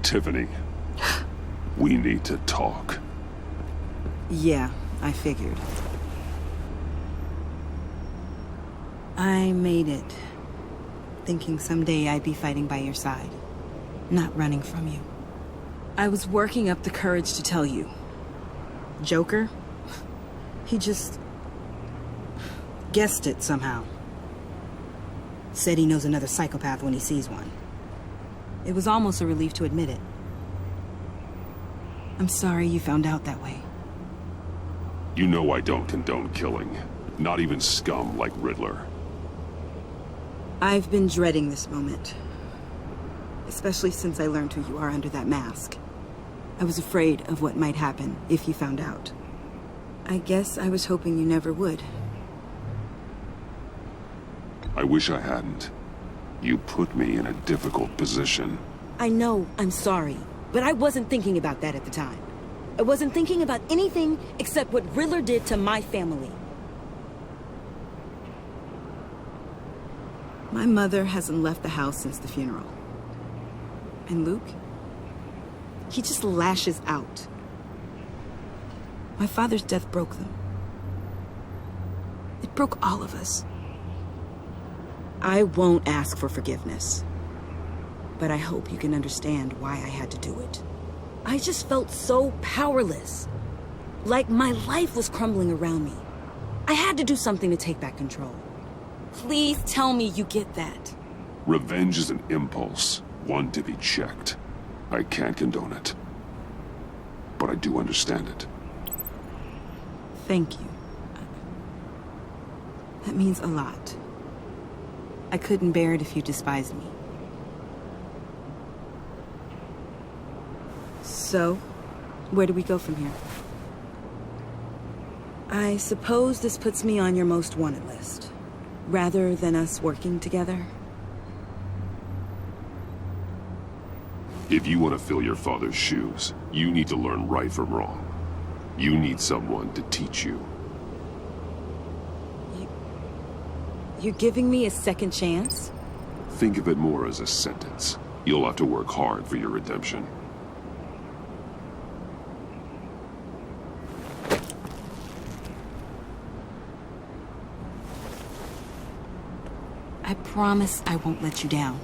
Tiffany, we need to talk. Yeah, I figured. I made it, thinking someday I'd be fighting by your side, not running from you. I was working up the courage to tell you. Joker? He just guessed it somehow. Said he knows another psychopath when he sees one. It was almost a relief to admit it. I'm sorry you found out that way. You know I don't condone killing. Not even scum like Riddler. I've been dreading this moment. Especially since I learned who you are under that mask. I was afraid of what might happen if you found out. I guess I was hoping you never would. I wish I hadn't. You put me in a difficult position. I know, I'm sorry. But I wasn't thinking about that at the time. I wasn't thinking about anything except what Riddler did to my family. My mother hasn't left the house since the funeral. And Luke? He just lashes out. My father's death broke them. It broke all of us. I won't ask for forgiveness. But I hope you can understand why I had to do it. I just felt so powerless. Like my life was crumbling around me. I had to do something to take back control. Please tell me you get that. Revenge is an impulse, one to be checked. I can't condone it. But I do understand it. Thank you. That means a lot. I couldn't bear it if you despised me. So, where do we go from here? I suppose this puts me on your most wanted list, rather than us working together. If you want to fill your father's shoes, you need to learn right from wrong. You need someone to teach you. You're giving me a second chance? Think of it more as a sentence. You'll have to work hard for your redemption. I promise I won't let you down.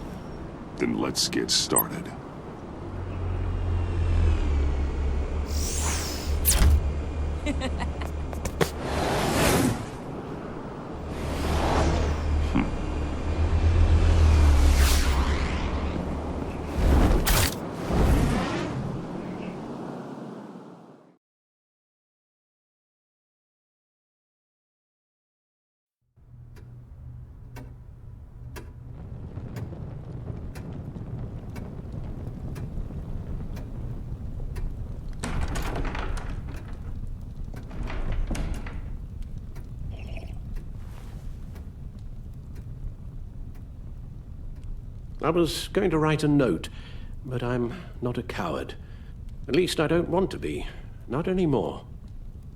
Then let's get started. I was going to write a note, but I'm not a coward. At least I don't want to be. Not anymore.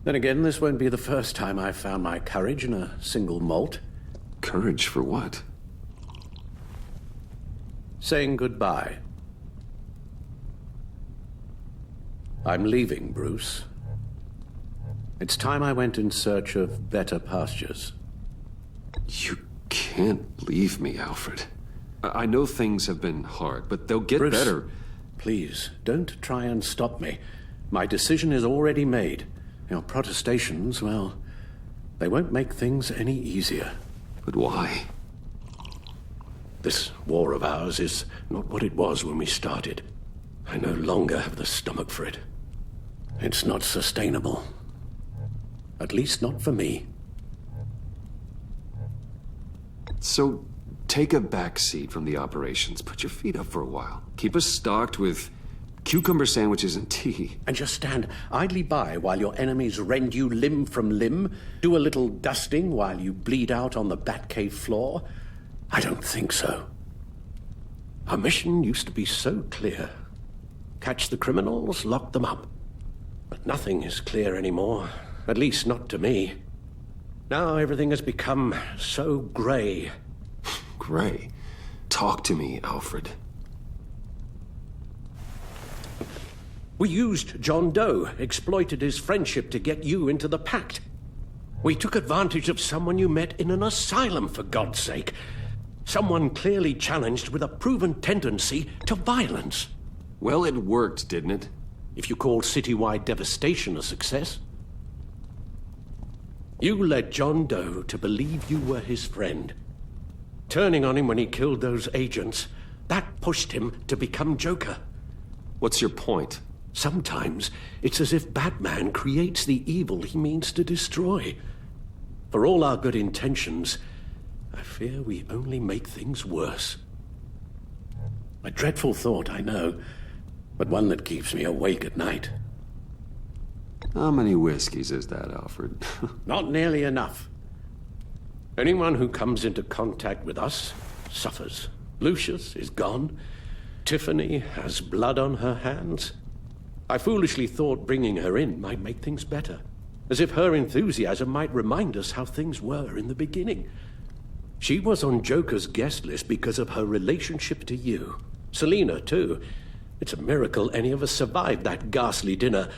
Then again, this won't be the first time I've found my courage in a single malt. Courage for what? Saying goodbye. I'm leaving, Bruce. It's time I went in search of better pastures. You can't leave me, Alfred. I know things have been hard, but they'll get Bruce, better. Please, don't try and stop me. My decision is already made. Your protestations, well, they won't make things any easier. But why? This war of ours is not what it was when we started. I no longer have the stomach for it. It's not sustainable. At least not for me. So, take a back seat from the operations. Put your feet up for a while. Keep us stocked with cucumber sandwiches and tea. And just stand idly by while your enemies rend you limb from limb? Do a little dusting while you bleed out on the Batcave floor? I don't think so. Our mission used to be so clear. Catch the criminals, lock them up. But nothing is clear anymore. At least not to me. Now everything has become so grey. Gray, talk to me, Alfred. We used John Doe, exploited his friendship to get you into the pact. We took advantage of someone you met in an asylum, for God's sake. Someone clearly challenged with a proven tendency to violence. Well, it worked, didn't it? If you call citywide devastation a success. You led John Doe to believe you were his friend. Turning on him when he killed those agents, that pushed him to become Joker. What's your point? Sometimes it's as if Batman creates the evil he means to destroy. For all our good intentions, I fear we only make things worse. A dreadful thought, I know, but one that keeps me awake at night. How many whiskeys is that, Alfred? Not nearly enough. Anyone who comes into contact with us suffers. Lucius is gone. Tiffany has blood on her hands. I foolishly thought bringing her in might make things better, as if her enthusiasm might remind us how things were in the beginning. She was on Joker's guest list because of her relationship to you. Selina, too. It's a miracle any of us survived that ghastly dinner.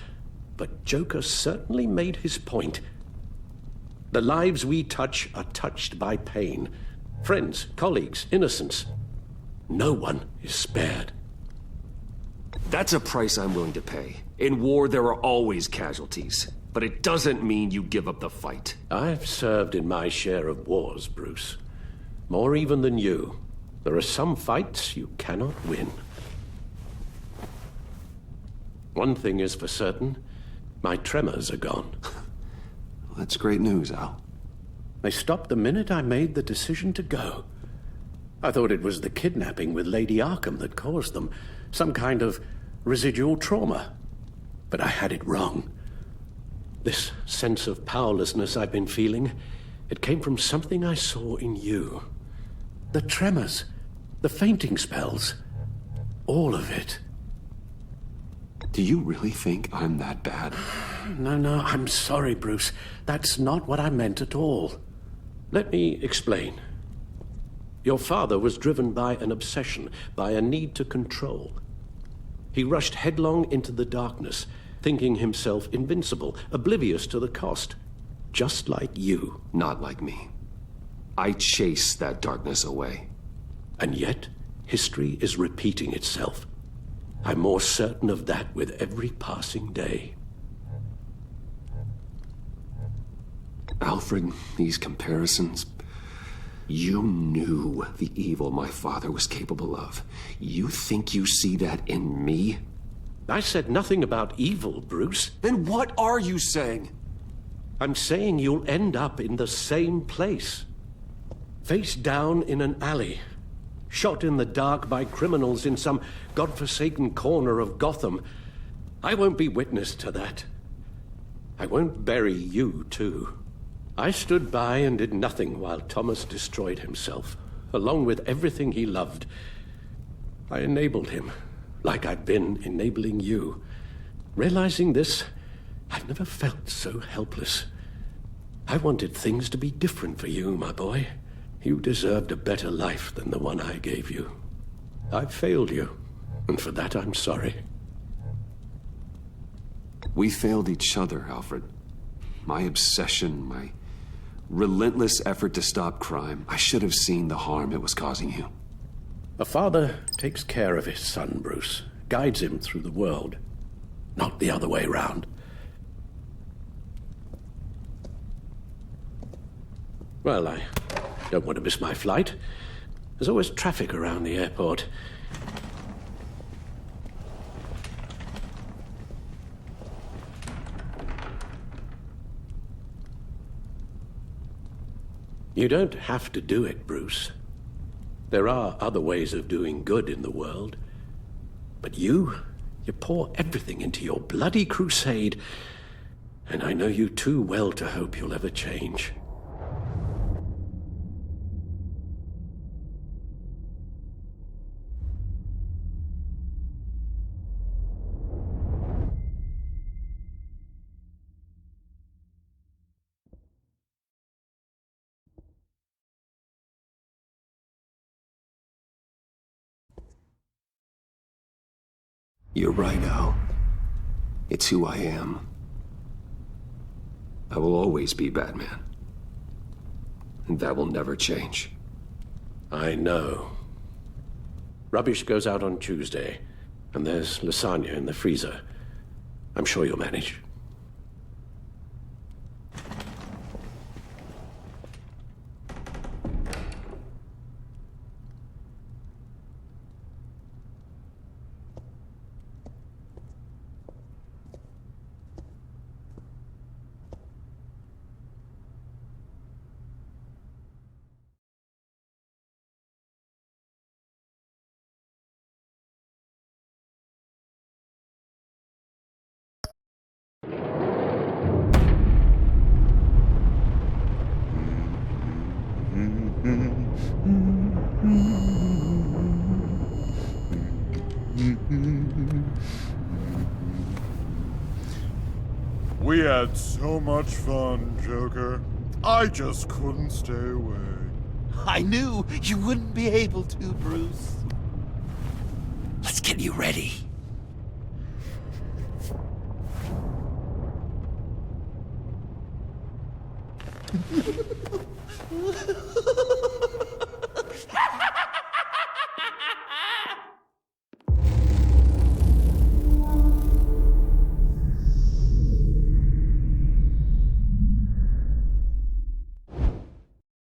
But Joker certainly made his point. The lives we touch are touched by pain. Friends, colleagues, innocents. No one is spared. That's a price I'm willing to pay. In war, there are always casualties. But it doesn't mean you give up the fight. I've served in my share of wars, Bruce. More even than you. There are some fights you cannot win. One thing is for certain. My tremors are gone. That's great news, Al. They stopped the minute I made the decision to go. I thought it was the kidnapping with Lady Arkham that caused them. Some kind of residual trauma. But I had it wrong. This sense of powerlessness I've been feeling, it came from something I saw in you. The tremors, the fainting spells, all of it. Do you really think I'm that bad? No, I'm sorry, Bruce. That's not what I meant at all. Let me explain. Your father was driven by an obsession, by a need to control. He rushed headlong into the darkness, thinking himself invincible, oblivious to the cost. Just like you. Not like me. I chase that darkness away. And yet, history is repeating itself. I'm more certain of that with every passing day. Alfred, these comparisons... You knew the evil my father was capable of. You think you see that in me? I said nothing about evil, Bruce. Then what are you saying? I'm saying you'll end up in the same place. Face down in an alley. Shot in the dark by criminals in some godforsaken corner of Gotham. I won't be witness to that. I won't bury you, too. I stood by and did nothing while Thomas destroyed himself, along with everything he loved. I enabled him, like I've been enabling you. Realizing this, I've never felt so helpless. I wanted things to be different for you, my boy. You deserved a better life than the one I gave you. I failed you, and for that I'm sorry. We failed each other, Alfred. My obsession, my relentless effort to stop crime. I should have seen the harm it was causing you. A father takes care of his son, Bruce. Guides him through the world. Not the other way round. Well, I don't want to miss my flight. There's always traffic around the airport. You don't have to do it, Bruce. There are other ways of doing good in the world. But you pour everything into your bloody crusade, and I know you too well to hope you'll ever change. You're right, Al. It's who I am. I will always be Batman. And that will never change. I know. Rubbish goes out on Tuesday, and there's lasagna in the freezer. I'm sure you'll manage. We had so much fun, Joker. I just couldn't stay away. I knew you wouldn't be able to, Bruce. Let's get you ready.